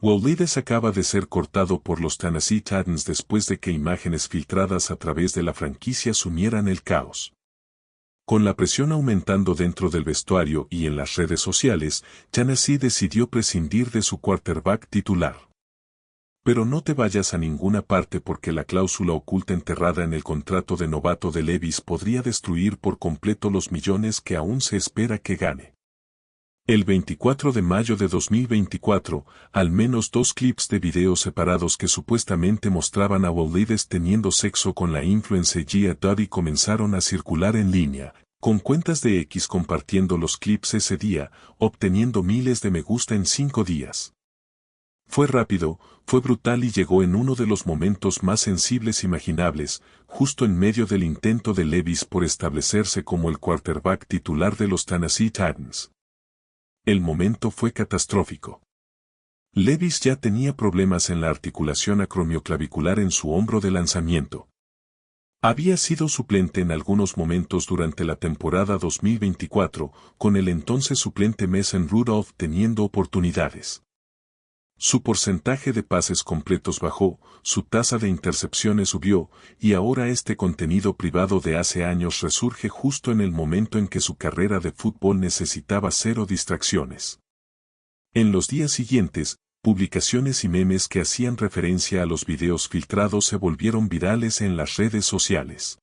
Wauldis acaba de ser cortado por los Tennessee Titans después de que imágenes filtradas a través de la franquicia sumieran el caos. Con la presión aumentando dentro del vestuario y en las redes sociales, Tennessee decidió prescindir de su quarterback titular. Pero no te vayas a ninguna parte porque la cláusula oculta enterrada en el contrato de novato de Levis podría destruir por completo los millones que aún se espera que gane. El 24 de mayo de 2024, al menos 2 clips de video separados que supuestamente mostraban a Wauldis teniendo sexo con la influencer Gia Duddy comenzaron a circular en línea, con cuentas de X compartiendo los clips ese día, obteniendo miles de me gusta en 5 días. Fue rápido, fue brutal y llegó en uno de los momentos más sensibles imaginables, justo en medio del intento de Levis por establecerse como el quarterback titular de los Tennessee Titans. El momento fue catastrófico. Levis ya tenía problemas en la articulación acromioclavicular en su hombro de lanzamiento. Había sido suplente en algunos momentos durante la temporada 2024, con el entonces suplente Mason Rudolph teniendo oportunidades. Su porcentaje de pases completos bajó, su tasa de intercepciones subió, y ahora este contenido privado de hace años resurge justo en el momento en que su carrera de fútbol necesitaba 0 distracciones. En los días siguientes, publicaciones y memes que hacían referencia a los videos filtrados se volvieron virales en las redes sociales.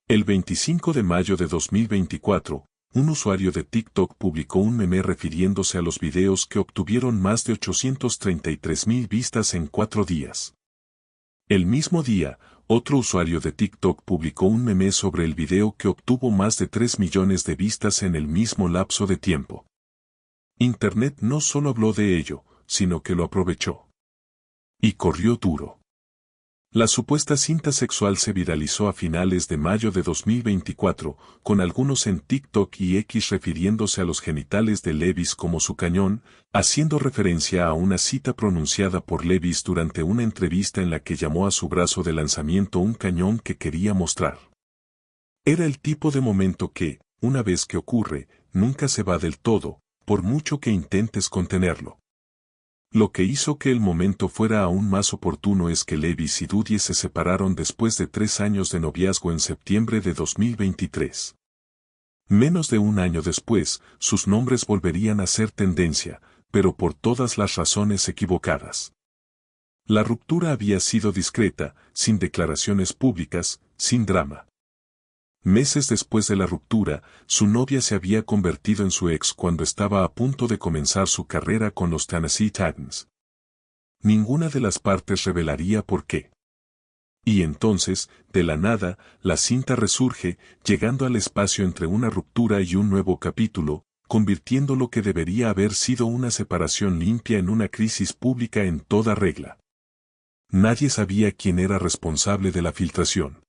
El 25 de mayo de 2024, un usuario de TikTok publicó un meme refiriéndose a los videos que obtuvieron más de 833,000 vistas en 4 días. El mismo día, otro usuario de TikTok publicó un meme sobre el video que obtuvo más de 3 millones de vistas en el mismo lapso de tiempo. Internet no solo habló de ello, sino que lo aprovechó. Y corrió duro. La supuesta cinta sexual se viralizó a finales de mayo de 2024, con algunos en TikTok y X refiriéndose a los genitales de Levis como su cañón, haciendo referencia a una cita pronunciada por Levis durante una entrevista en la que llamó a su brazo de lanzamiento un cañón que quería mostrar. Era el tipo de momento que, una vez que ocurre, nunca se va del todo, por mucho que intentes contenerlo. Lo que hizo que el momento fuera aún más oportuno es que Levis y Dudie se separaron después de 3 años de noviazgo en septiembre de 2023. Menos de un año después, sus nombres volverían a ser tendencia, pero por todas las razones equivocadas. La ruptura había sido discreta, sin declaraciones públicas, sin drama. Meses después de la ruptura, su novia se había convertido en su ex cuando estaba a punto de comenzar su carrera con los Tennessee Titans. Ninguna de las partes revelaría por qué. Y entonces, de la nada, la cinta resurge, llegando al espacio entre una ruptura y un nuevo capítulo, convirtiendo lo que debería haber sido una separación limpia en una crisis pública en toda regla. Nadie sabía quién era responsable de la filtración.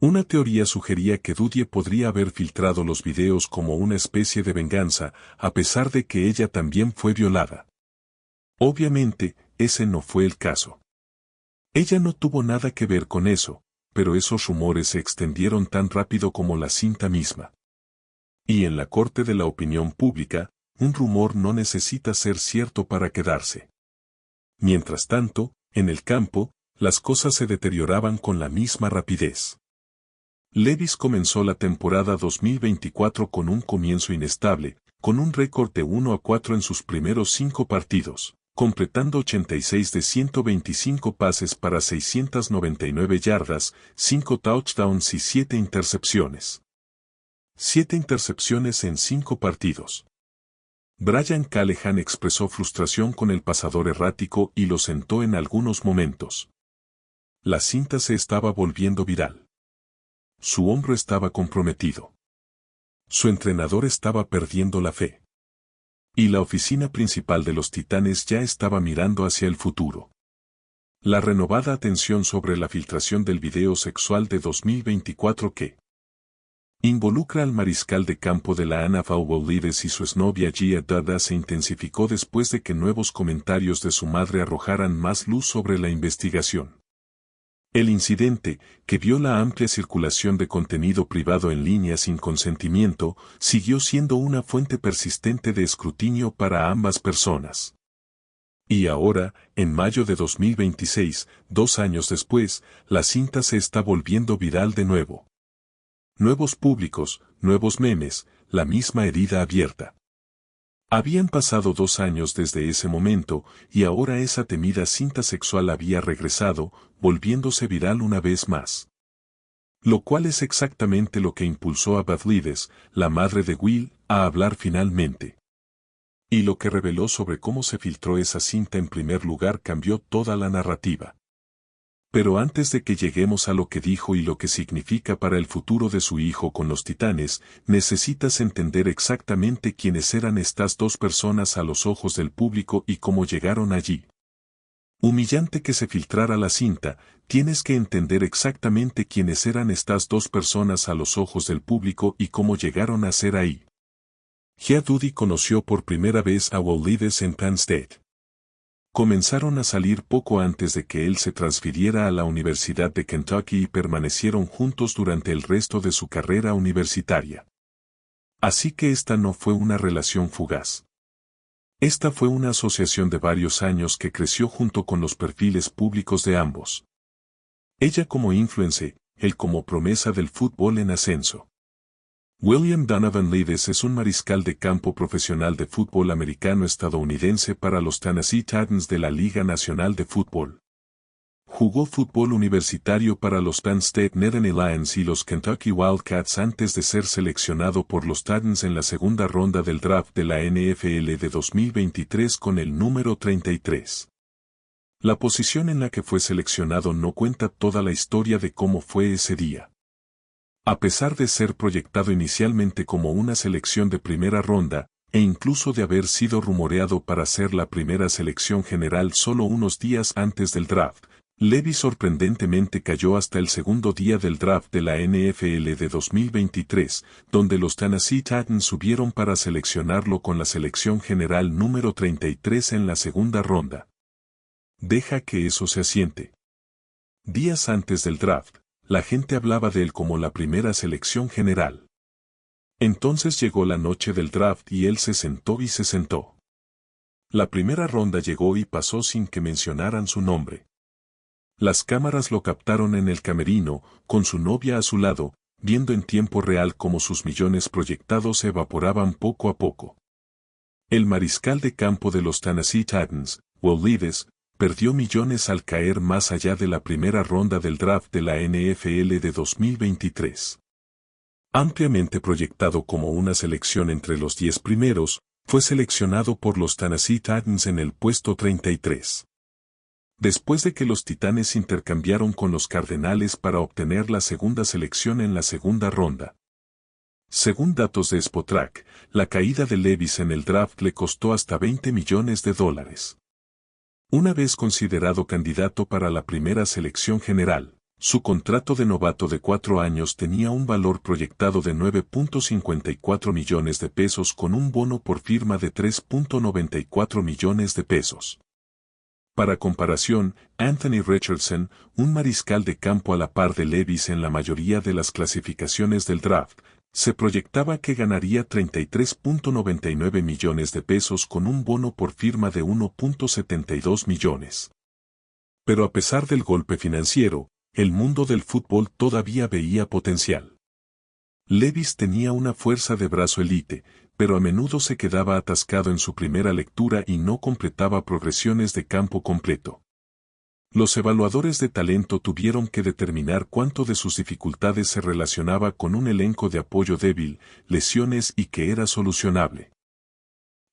Una teoría sugería que Dudie podría haber filtrado los videos como una especie de venganza, a pesar de que ella también fue violada. Obviamente, ese no fue el caso. Ella no tuvo nada que ver con eso, pero esos rumores se extendieron tan rápido como la cinta misma. Y en la corte de la opinión pública, un rumor no necesita ser cierto para quedarse. Mientras tanto, en el campo, las cosas se deterioraban con la misma rapidez. Levis comenzó la temporada 2024 con un comienzo inestable, con un récord de 1-4 en sus primeros 5 partidos, completando 86 de 125 pases para 699 yardas, 5 touchdowns y 7 intercepciones. 7 intercepciones en 5 partidos. Brian Callahan expresó frustración con el pasador errático y lo sentó en algunos momentos. La cinta se estaba volviendo viral. Su hombro estaba comprometido. Su entrenador estaba perdiendo la fe. Y la oficina principal de los Titanes ya estaba mirando hacia el futuro. La renovada atención sobre la filtración del video sexual de 2024 que involucra al mariscal de campo de la NFL Wauldis y su exnovia Gia Duddy se intensificó después de que nuevos comentarios de su madre arrojaran más luz sobre la investigación. El incidente, que vio la amplia circulación de contenido privado en línea sin consentimiento, siguió siendo una fuente persistente de escrutinio para ambas personas. Y ahora, en mayo de 2026, 2 años después, la cinta se está volviendo viral de nuevo. Nuevos públicos, nuevos memes, la misma herida abierta. Habían pasado 2 años desde ese momento, y ahora esa temida cinta sexual había regresado, volviéndose viral una vez más. Lo cual es exactamente lo que impulsó a Beth Leaves, la madre de Will, a hablar finalmente. Y lo que reveló sobre cómo se filtró esa cinta en primer lugar cambió toda la narrativa. Pero antes de que lleguemos a lo que dijo y lo que significa para el futuro de su hijo con los Titanes, necesitas entender exactamente quiénes eran estas dos personas a los ojos del público y cómo llegaron allí. Humillante que se filtrara la cinta, tienes que entender exactamente quiénes eran estas dos personas a los ojos del público y cómo llegaron a ser ahí. Gia Dudi conoció por primera vez a Will Leaves en Penn State. Comenzaron a salir poco antes de que él se transfiriera a la Universidad de Kentucky y permanecieron juntos durante el resto de su carrera universitaria. Así que esta no fue una relación fugaz. Esta fue una asociación de varios años que creció junto con los perfiles públicos de ambos. Ella como influencer, él como promesa del fútbol en ascenso. William Donovan Leaves es un mariscal de campo profesional de fútbol americano estadounidense para los Tennessee Titans de la Liga Nacional de Fútbol. Jugó fútbol universitario para los Penn State Nittany Lions y los Kentucky Wildcats antes de ser seleccionado por los Titans en la segunda ronda del draft de la NFL de 2023 con el número 33. La posición en la que fue seleccionado no cuenta toda la historia de cómo fue ese día. A pesar de ser proyectado inicialmente como una selección de primera ronda, e incluso de haber sido rumoreado para ser la primera selección general solo unos días antes del draft, Leaves sorprendentemente cayó hasta el segundo día del draft de la NFL de 2023, donde los Tennessee Titans subieron para seleccionarlo con la selección general número 33 en la segunda ronda. Deja que eso se asiente. Días antes del draft, la gente hablaba de él como la primera selección general. Entonces llegó la noche del draft y él se sentó y se sentó. La primera ronda llegó y pasó sin que mencionaran su nombre. Las cámaras lo captaron en el camerino, con su novia a su lado, viendo en tiempo real cómo sus millones proyectados se evaporaban poco a poco. El mariscal de campo de los Tennessee Titans, Will Leaves, perdió millones al caer más allá de la primera ronda del draft de la NFL de 2023. Ampliamente proyectado como una selección entre los 10 primeros, fue seleccionado por los Tennessee Titans en el puesto 33. Después de que los Titanes intercambiaron con los Cardenales para obtener la segunda selección en la segunda ronda. Según datos de Spotrac, la caída de Leaves en el draft le costó hasta $20 millones. Una vez considerado candidato para la primera selección general, su contrato de novato de 4 años tenía un valor proyectado de $9.54 millones con un bono por firma de $3.94 millones. Para comparación, Anthony Richardson, un mariscal de campo a la par de Leaves en la mayoría de las clasificaciones del draft, se proyectaba que ganaría $33.99 millones con un bono por firma de $1.72 millones. Pero a pesar del golpe financiero, el mundo del fútbol todavía veía potencial. Leaves tenía una fuerza de brazo elite, pero a menudo se quedaba atascado en su primera lectura y no completaba progresiones de campo completo. Los evaluadores de talento tuvieron que determinar cuánto de sus dificultades se relacionaba con un elenco de apoyo débil, lesiones y que era solucionable.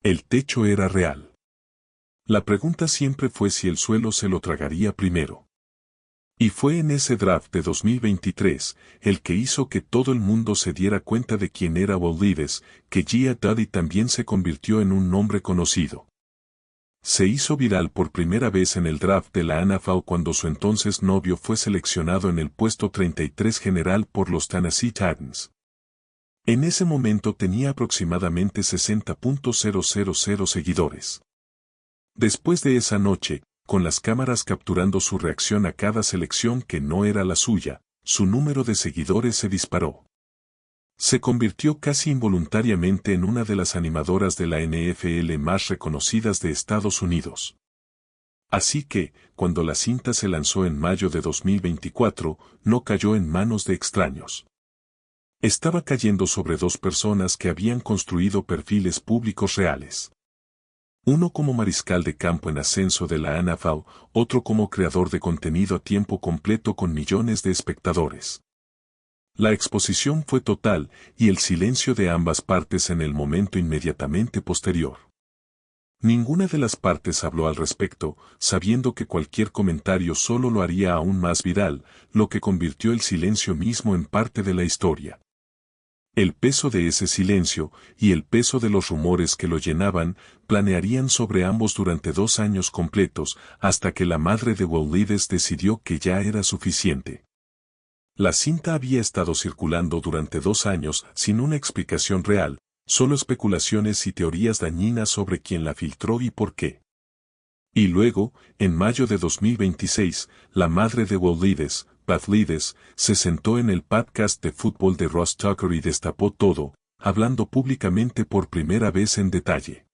El techo era real. La pregunta siempre fue si el suelo se lo tragaría primero. Y fue en ese draft de 2023, el que hizo que todo el mundo se diera cuenta de quién era Will Leaves, que Gia Dudi también se convirtió en un nombre conocido. Se hizo viral por primera vez en el draft de la NFL cuando su entonces novio fue seleccionado en el puesto 33 general por los Tennessee Titans. En ese momento tenía aproximadamente 60.000 seguidores. Después de esa noche, con las cámaras capturando su reacción a cada selección que no era la suya, su número de seguidores se disparó. Se convirtió casi involuntariamente en una de las animadoras de la NFL más reconocidas de Estados Unidos. Así que, cuando la cinta se lanzó en mayo de 2024, no cayó en manos de extraños. Estaba cayendo sobre dos personas que habían construido perfiles públicos reales. Uno como mariscal de campo en ascenso de la NFL, otro como creador de contenido a tiempo completo con millones de espectadores. La exposición fue total, y el silencio de ambas partes en el momento inmediatamente posterior. Ninguna de las partes habló al respecto, sabiendo que cualquier comentario solo lo haría aún más viral, lo que convirtió el silencio mismo en parte de la historia. El peso de ese silencio, y el peso de los rumores que lo llenaban, planearían sobre ambos durante 2 años completos, hasta que la madre de Will decidió que ya era suficiente. La cinta había estado circulando durante 2 años sin una explicación real, solo especulaciones y teorías dañinas sobre quién la filtró y por qué. Y luego, en mayo de 2026, la madre de Will Beth Levis, se sentó en el podcast de fútbol de Ross Tucker y destapó todo, hablando públicamente por primera vez en detalle.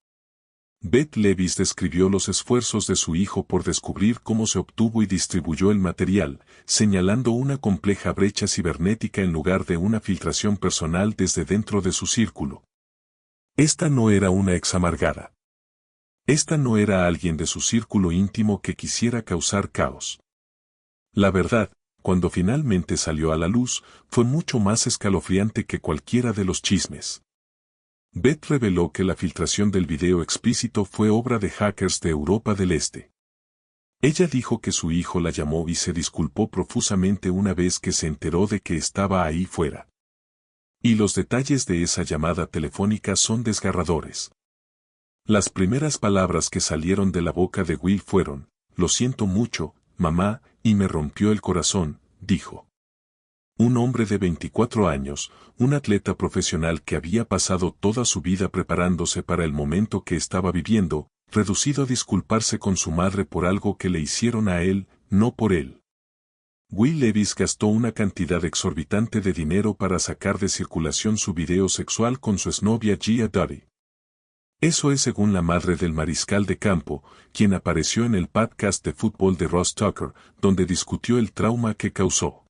Beth Levis describió los esfuerzos de su hijo por descubrir cómo se obtuvo y distribuyó el material, señalando una compleja brecha cibernética en lugar de una filtración personal desde dentro de su círculo. Esta no era una ex amargada. Esta no era alguien de su círculo íntimo que quisiera causar caos. La verdad, cuando finalmente salió a la luz, fue mucho más escalofriante que cualquiera de los chismes. Beth reveló que la filtración del video explícito fue obra de hackers de Europa del Este. Ella dijo que su hijo la llamó y se disculpó profusamente una vez que se enteró de que estaba ahí fuera. Y los detalles de esa llamada telefónica son desgarradores. Las primeras palabras que salieron de la boca de Will fueron: "Lo siento mucho, mamá, y me rompió el corazón", dijo. Un hombre de 24 años, un atleta profesional que había pasado toda su vida preparándose para el momento que estaba viviendo, reducido a disculparse con su madre por algo que le hicieron a él, no por él. Will Levis gastó una cantidad exorbitante de dinero para sacar de circulación su video sexual con su exnovia Gia Dottie. Eso es según la madre del mariscal de campo, quien apareció en el podcast de fútbol de Ross Tucker, donde discutió el trauma que causó.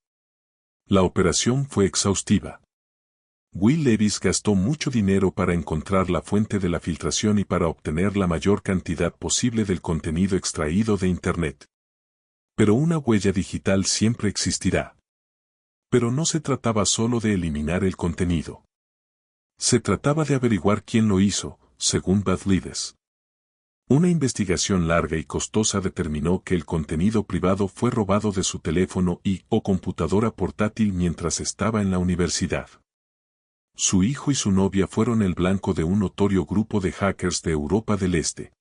La operación fue exhaustiva. Will Levis gastó mucho dinero para encontrar la fuente de la filtración y para obtener la mayor cantidad posible del contenido extraído de Internet. Pero una huella digital siempre existirá. Pero no se trataba solo de eliminar el contenido. Se trataba de averiguar quién lo hizo, según Beth Levis. Una investigación larga y costosa determinó que el contenido privado fue robado de su teléfono o computadora portátil mientras estaba en la universidad. Su hijo y su novia fueron el blanco de un notorio grupo de hackers de Europa del Este.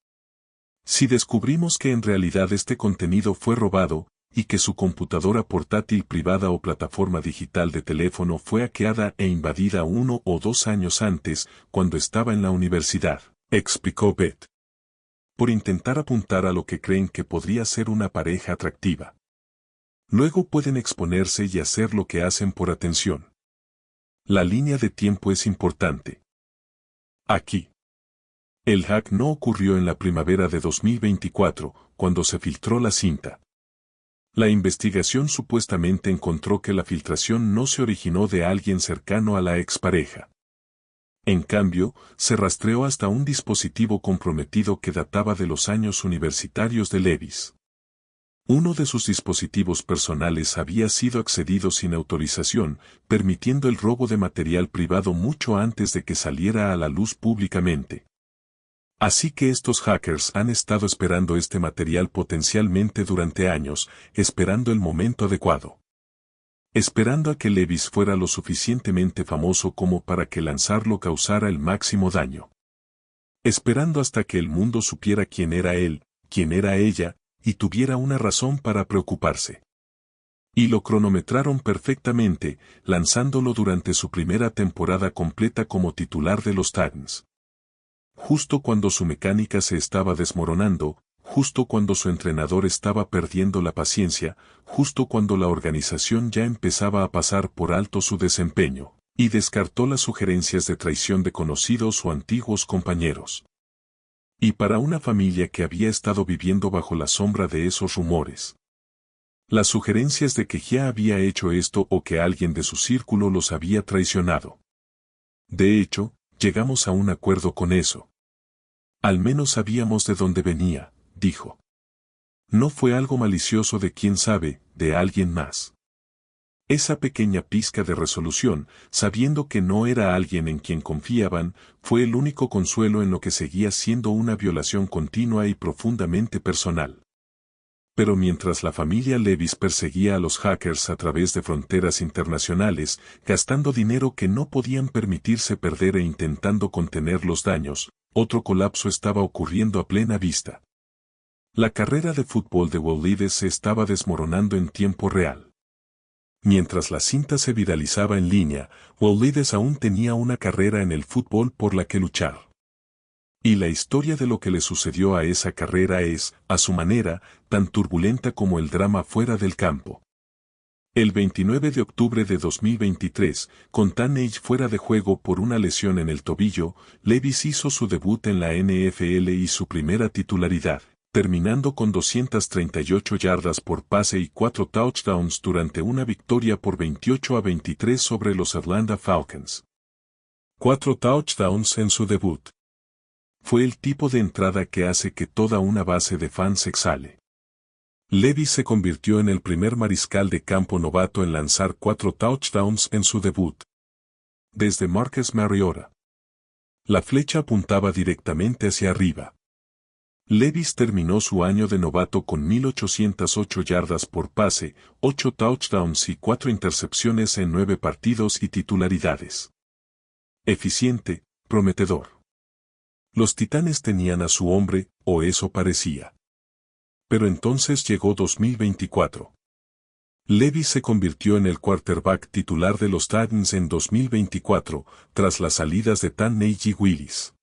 Si descubrimos que en realidad este contenido fue robado, y que su computadora portátil privada o plataforma digital de teléfono fue hackeada e invadida 1 o 2 años antes, cuando estaba en la universidad, explicó Beth, por intentar apuntar a lo que creen que podría ser una pareja atractiva. Luego pueden exponerse y hacer lo que hacen por atención. La línea de tiempo es importante. Aquí. El hack no ocurrió en la primavera de 2024, cuando se filtró la cinta. La investigación supuestamente encontró que la filtración no se originó de alguien cercano a la expareja. En cambio, se rastreó hasta un dispositivo comprometido que databa de los años universitarios de Levis. Uno de sus dispositivos personales había sido accedido sin autorización, permitiendo el robo de material privado mucho antes de que saliera a la luz públicamente. Así que estos hackers han estado esperando este material potencialmente durante años, esperando el momento adecuado. Esperando a que Levis fuera lo suficientemente famoso como para que lanzarlo causara el máximo daño. Esperando hasta que el mundo supiera quién era él, quién era ella, y tuviera una razón para preocuparse. Y lo cronometraron perfectamente, lanzándolo durante su primera temporada completa como titular de los Titans. Justo cuando su mecánica se estaba desmoronando, justo cuando su entrenador estaba perdiendo la paciencia, justo cuando la organización ya empezaba a pasar por alto su desempeño, y descartó las sugerencias de traición de conocidos o antiguos compañeros. Y para una familia que había estado viviendo bajo la sombra de esos rumores. Las sugerencias de que ya había hecho esto o que alguien de su círculo los había traicionado. De hecho, llegamos a un acuerdo con eso. Al menos sabíamos de dónde venía, dijo. No fue algo malicioso de quién sabe, de alguien más. Esa pequeña pizca de resolución, sabiendo que no era alguien en quien confiaban, fue el único consuelo en lo que seguía siendo una violación continua y profundamente personal. Pero mientras la familia Levis perseguía a los hackers a través de fronteras internacionales, gastando dinero que no podían permitirse perder e intentando contener los daños, otro colapso estaba ocurriendo a plena vista. La carrera de fútbol de Wolides se estaba desmoronando en tiempo real. Mientras la cinta se viralizaba en línea, Wolides aún tenía una carrera en el fútbol por la que luchar. Y la historia de lo que le sucedió a esa carrera es, a su manera, tan turbulenta como el drama fuera del campo. El 29 de octubre de 2023, con Tannehill fuera de juego por una lesión en el tobillo, Levis hizo su debut en la NFL y su primera titularidad, terminando con 238 yardas por pase y 4 touchdowns durante una victoria por 28-23 sobre los Atlanta Falcons. 4 touchdowns en su debut. Fue el tipo de entrada que hace que toda una base de fans exhale. Levis se convirtió en el primer mariscal de campo novato en lanzar 4 touchdowns en su debut. Desde Marcus Mariota. La flecha apuntaba directamente hacia arriba. Levis terminó su año de novato con 1,808 yardas por pase, 8 touchdowns y 4 intercepciones en 9 partidos y titularidades. Eficiente, prometedor. Los Titanes tenían a su hombre, o eso parecía. Pero entonces llegó 2024. Levis se convirtió en el quarterback titular de los Titans en 2024, tras las salidas de Tannehill y Willis.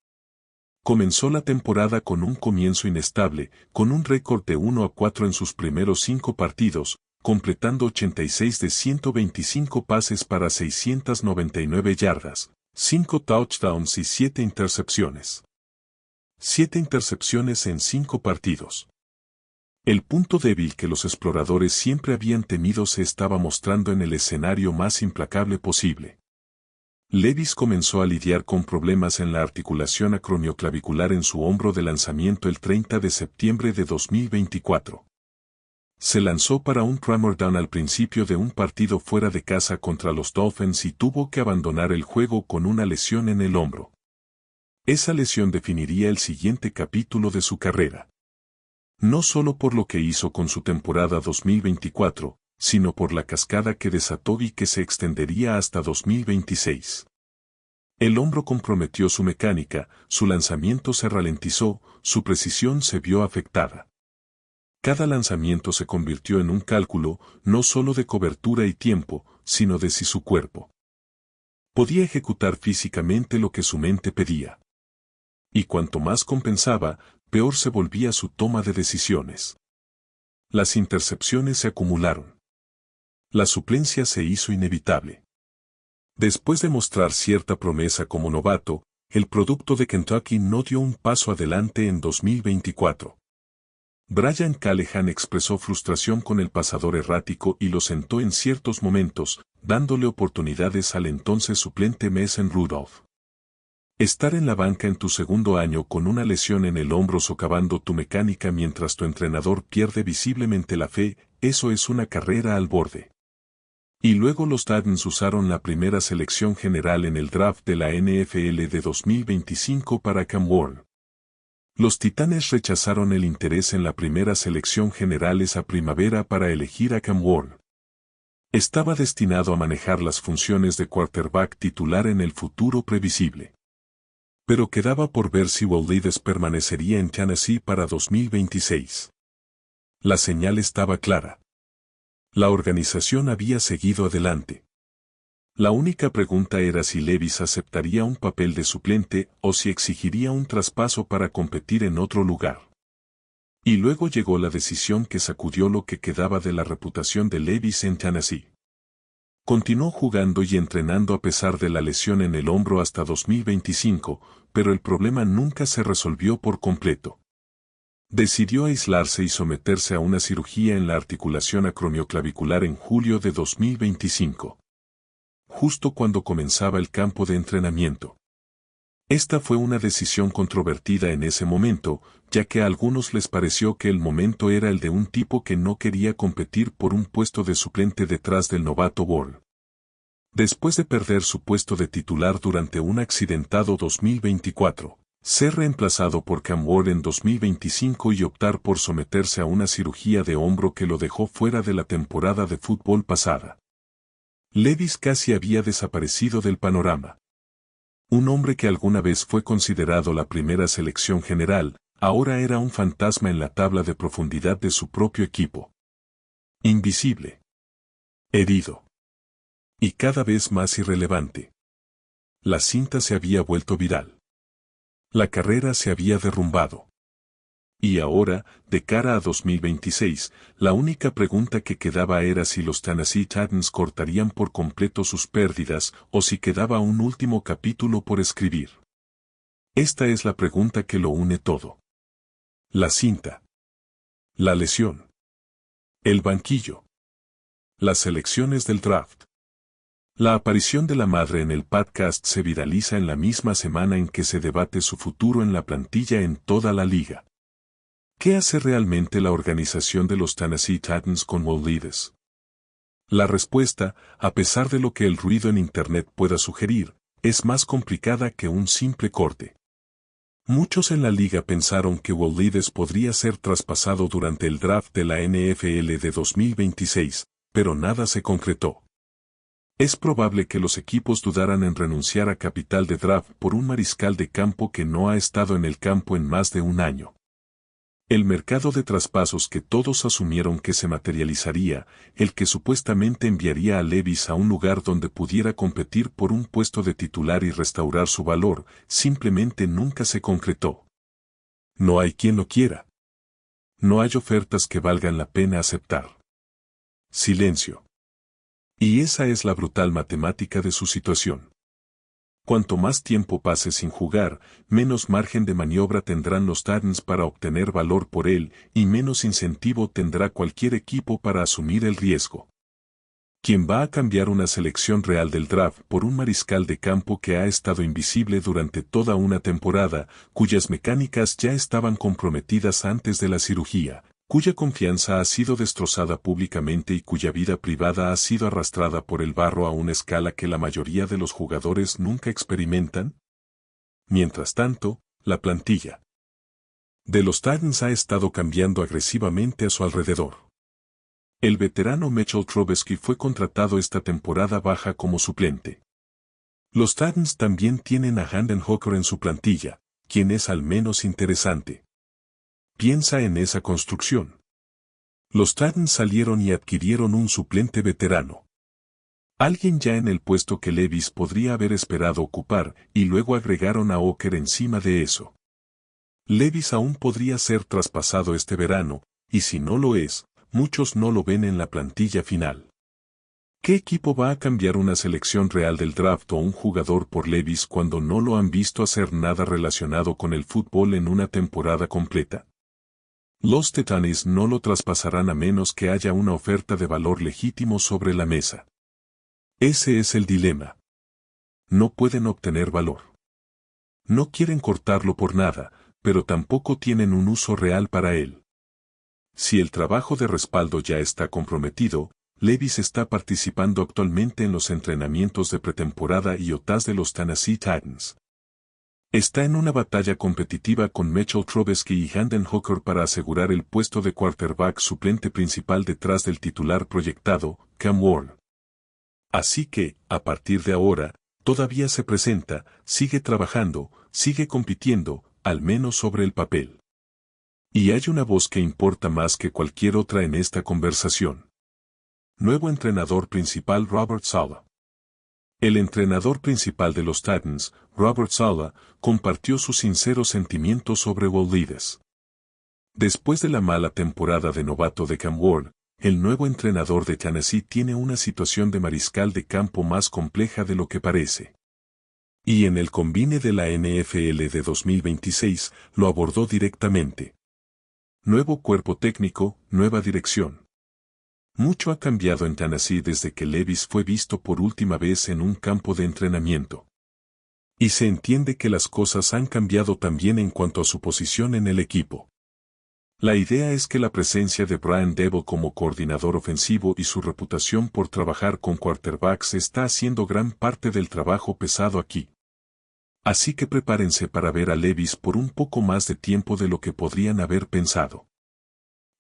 Comenzó la temporada con un comienzo inestable, con un récord de 1-4 en sus primeros 5 partidos, completando 86 de 125 pases para 699 yardas, 5 touchdowns y 7 intercepciones. 7 intercepciones en 5 partidos. El punto débil que los exploradores siempre habían temido se estaba mostrando en el escenario más implacable posible. Levis comenzó a lidiar con problemas en la articulación acromioclavicular en su hombro de lanzamiento el 30 de septiembre de 2024. Se lanzó para un tremor down al principio de un partido fuera de casa contra los Dolphins y tuvo que abandonar el juego con una lesión en el hombro. Esa lesión definiría el siguiente capítulo de su carrera. No solo por lo que hizo con su temporada 2024, sino por la cascada que desató y que se extendería hasta 2026. El hombro comprometió su mecánica, su lanzamiento se ralentizó, su precisión se vio afectada. Cada lanzamiento se convirtió en un cálculo, no solo de cobertura y tiempo, sino de si su cuerpo podía ejecutar físicamente lo que su mente pedía. Y cuanto más compensaba, peor se volvía su toma de decisiones. Las intercepciones se acumularon. La suplencia se hizo inevitable. Después de mostrar cierta promesa como novato, el producto de Kentucky no dio un paso adelante en 2024. Brian Callahan expresó frustración con el pasador errático y lo sentó en ciertos momentos, dándole oportunidades al entonces suplente Mason Rudolph. Estar en la banca en tu segundo año con una lesión en el hombro socavando tu mecánica mientras tu entrenador pierde visiblemente la fe, eso es una carrera al borde. Y luego los Titans usaron la primera selección general en el draft de la NFL de 2025 para Cam Ward. Los Titanes rechazaron el interés en la primera selección general esa primavera para elegir a Cam Ward. Estaba destinado a manejar las funciones de quarterback titular en el futuro previsible. Pero quedaba por ver si Wolides permanecería en Tennessee para 2026. La señal estaba clara. La organización había seguido adelante. La única pregunta era si Levis aceptaría un papel de suplente o si exigiría un traspaso para competir en otro lugar. Y luego llegó la decisión que sacudió lo que quedaba de la reputación de Levis en Tennessee. Continuó jugando y entrenando a pesar de la lesión en el hombro hasta 2025, pero el problema nunca se resolvió por completo. Decidió aislarse y someterse a una cirugía en la articulación acromioclavicular en julio de 2025. Justo cuando comenzaba el campo de entrenamiento. Esta fue una decisión controvertida en ese momento, ya que a algunos les pareció que el momento era el de un tipo que no quería competir por un puesto de suplente detrás del novato Ward. Después de perder su puesto de titular durante un accidentado 2024, ser reemplazado por Cam Ward en 2025 y optar por someterse a una cirugía de hombro que lo dejó fuera de la temporada de fútbol pasada. Levis casi había desaparecido del panorama. Un hombre que alguna vez fue considerado la primera selección general, ahora era un fantasma en la tabla de profundidad de su propio equipo. Invisible. Herido. Y cada vez más irrelevante. La cinta se había vuelto viral. La carrera se había derrumbado. Y ahora, de cara a 2026, la única pregunta que quedaba era si los Tennessee Titans cortarían por completo sus pérdidas o si quedaba un último capítulo por escribir. Esta es la pregunta que lo une todo. La cinta. La lesión. El banquillo. Las elecciones del draft. La aparición de la madre en el podcast se viraliza en la misma semana en que se debate su futuro en la plantilla en toda la liga. ¿Qué hace realmente la organización de los Tennessee Titans con Will Levis? La respuesta, a pesar de lo que el ruido en Internet pueda sugerir, es más complicada que un simple corte. Muchos en la liga pensaron que Will Levis podría ser traspasado durante el draft de la NFL de 2026, pero nada se concretó. Es probable que los equipos dudaran en renunciar a capital de draft por un mariscal de campo que no ha estado en el campo en más de un año. El mercado de traspasos que todos asumieron que se materializaría, el que supuestamente enviaría a Levis a un lugar donde pudiera competir por un puesto de titular y restaurar su valor, simplemente nunca se concretó. No hay quien lo quiera. No hay ofertas que valgan la pena aceptar. Silencio. Y esa es la brutal matemática de su situación. Cuanto más tiempo pase sin jugar, menos margen de maniobra tendrán los Titans para obtener valor por él y menos incentivo tendrá cualquier equipo para asumir el riesgo. ¿Quién va a cambiar una selección real del draft por un mariscal de campo que ha estado invisible durante toda una temporada, cuyas mecánicas ya estaban comprometidas antes de la cirugía, cuya confianza ha sido destrozada públicamente y cuya vida privada ha sido arrastrada por el barro a una escala que la mayoría de los jugadores nunca experimentan? Mientras tanto, la plantilla de los Titans ha estado cambiando agresivamente a su alrededor. El veterano Mitchell Trubisky fue contratado esta temporada baja como suplente. Los Titans también tienen a Hendon Hooker en su plantilla, quien es al menos interesante. Piensa en esa construcción. Los Titans salieron y adquirieron un suplente veterano. Alguien ya en el puesto que Levis podría haber esperado ocupar, y luego agregaron a Hooker encima de eso. Levis aún podría ser traspasado este verano, y si no lo es, muchos no lo ven en la plantilla final. ¿Qué equipo va a cambiar una selección real del draft o un jugador por Levis cuando no lo han visto hacer nada relacionado con el fútbol en una temporada completa? Los Titanes no lo traspasarán a menos que haya una oferta de valor legítimo sobre la mesa. Ese es el dilema. No pueden obtener valor. No quieren cortarlo por nada, pero tampoco tienen un uso real para él. Si el trabajo de respaldo ya está comprometido, Levis está participando actualmente en los entrenamientos de pretemporada y OTAs de los Tennessee Titans. Está en una batalla competitiva con Mitchell Trubisky y Hendon Hooker para asegurar el puesto de quarterback suplente principal detrás del titular proyectado, Cam Ward. Así que, a partir de ahora, todavía se presenta, sigue trabajando, sigue compitiendo, al menos sobre el papel. Y hay una voz que importa más que cualquier otra en esta conversación. Nuevo entrenador principal Robert Saleh. El entrenador principal de los Titans, Robert Saleh, compartió sus sinceros sentimientos sobre Will Levis. Después de la mala temporada de novato de Cam Ward, el nuevo entrenador de Tennessee tiene una situación de mariscal de campo más compleja de lo que parece. Y en el combine de la NFL de 2026 lo abordó directamente. Nuevo cuerpo técnico, nueva dirección. Mucho ha cambiado en Tennessee desde que Levis fue visto por última vez en un campo de entrenamiento. Y se entiende que las cosas han cambiado también en cuanto a su posición en el equipo. La idea es que la presencia de Brian Daboll como coordinador ofensivo y su reputación por trabajar con quarterbacks está haciendo gran parte del trabajo pesado aquí. Así que prepárense para ver a Levis por un poco más de tiempo de lo que podrían haber pensado.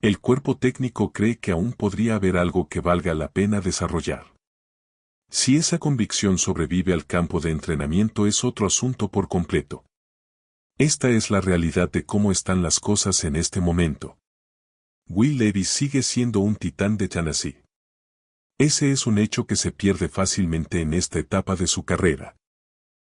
El cuerpo técnico cree que aún podría haber algo que valga la pena desarrollar. Si esa convicción sobrevive al campo de entrenamiento es otro asunto por completo. Esta es la realidad de cómo están las cosas en este momento. Will Levis sigue siendo un titán de Tennessee. Ese es un hecho que se pierde fácilmente en esta etapa de su carrera.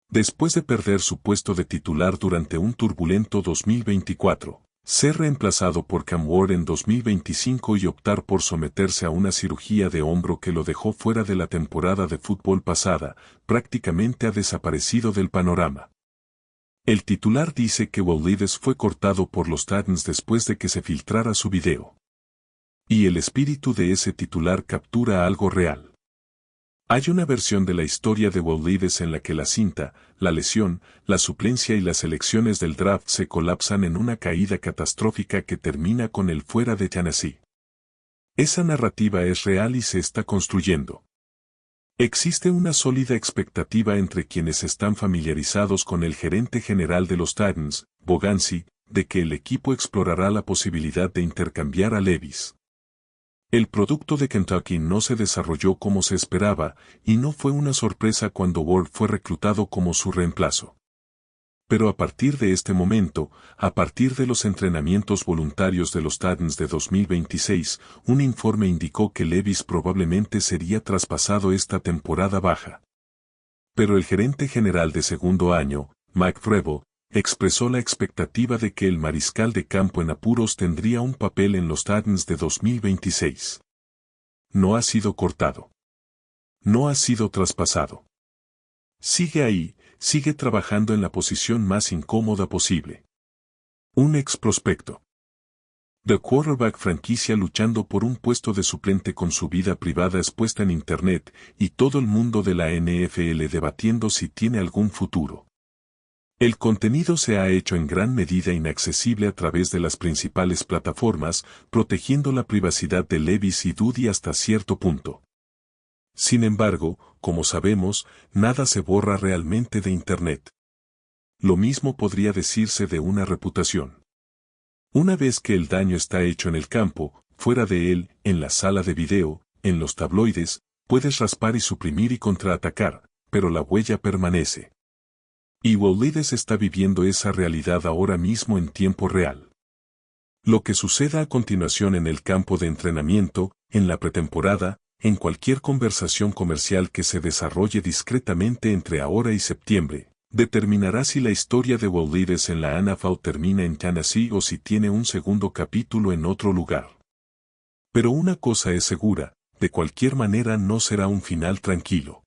Después de perder su puesto de titular durante un turbulento 2024, ser reemplazado por Cam Ward en 2025 y optar por someterse a una cirugía de hombro que lo dejó fuera de la temporada de fútbol pasada, prácticamente ha desaparecido del panorama. El titular dice que Will Levis fue cortado por los Titans después de que se filtrara su video. Y el espíritu de ese titular captura algo real. Hay una versión de la historia de Will Levis en la que la cinta, la lesión, la suplencia y las elecciones del draft se colapsan en una caída catastrófica que termina con él fuera de Tennessee. Esa narrativa es real y se está construyendo. Existe una sólida expectativa entre quienes están familiarizados con el gerente general de los Titans, Boganci, de que el equipo explorará la posibilidad de intercambiar a Levis. El producto de Kentucky no se desarrolló como se esperaba, y no fue una sorpresa cuando Ward fue reclutado como su reemplazo. Pero a partir de este momento, a partir de los entrenamientos voluntarios de los Titans de 2026, un informe indicó que Levis probablemente sería traspasado esta temporada baja. Pero el gerente general de segundo año, Mike Vrabel, expresó la expectativa de que el mariscal de campo en apuros tendría un papel en los Titans de 2026. No ha sido cortado. No ha sido traspasado. Sigue ahí, sigue trabajando en la posición más incómoda posible. Un ex prospecto. The quarterback franquicia luchando por un puesto de suplente con su vida privada expuesta en Internet y todo el mundo de la NFL debatiendo si tiene algún futuro. El contenido se ha hecho en gran medida inaccesible a través de las principales plataformas, protegiendo la privacidad de Levis y Duddy hasta cierto punto. Sin embargo, como sabemos, nada se borra realmente de Internet. Lo mismo podría decirse de una reputación. Una vez que el daño está hecho en el campo, fuera de él, en la sala de video, en los tabloides, puedes raspar y suprimir y contraatacar, pero la huella permanece. Y Will Levis está viviendo esa realidad ahora mismo en tiempo real. Lo que suceda a continuación en el campo de entrenamiento, en la pretemporada, en cualquier conversación comercial que se desarrolle discretamente entre ahora y septiembre, determinará si la historia de Will Levis en la NFL termina en Tennessee o si tiene un segundo capítulo en otro lugar. Pero una cosa es segura, de cualquier manera no será un final tranquilo.